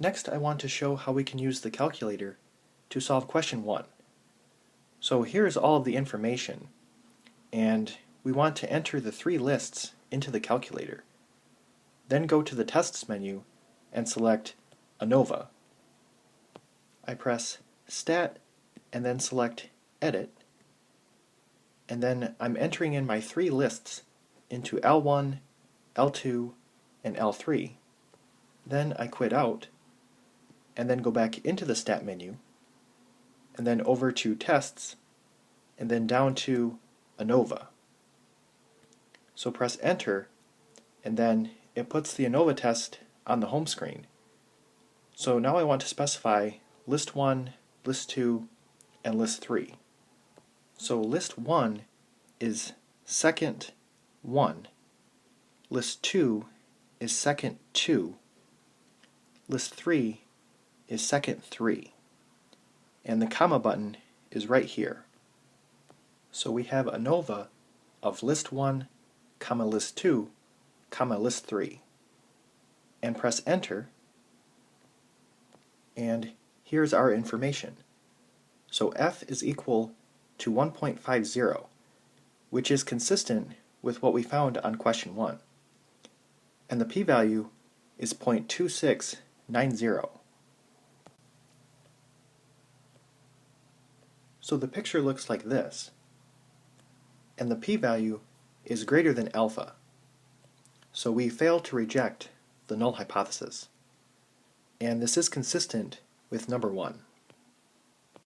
Next, I want to show how we can use the calculator to solve question 1. So here's all of the information, and we want to enter the three lists into the calculator. Then go to the Tests menu and select ANOVA. I press Stat and then select Edit, and then I'm entering in my three lists into L1, L2, and L3. Then I quit out, and then go back into the Stat menu, and then over to Tests, and then down to ANOVA. So press Enter, and then it puts the ANOVA test on the home screen. So now I want to specify List 1, List 2, and List 3. So List 1 is second 1. List 2 is second 2. List 3 is second 3. And the comma button is right here. So we have ANOVA of List 1, comma List 2, comma List 3. And press Enter, and here's our information. So F is equal to 1.50, which is consistent with what we found on question 1. And the p-value is 0.2690. So the picture looks like this, and the p-value is greater than alpha. So we fail to reject the null hypothesis. And this is consistent with number 1.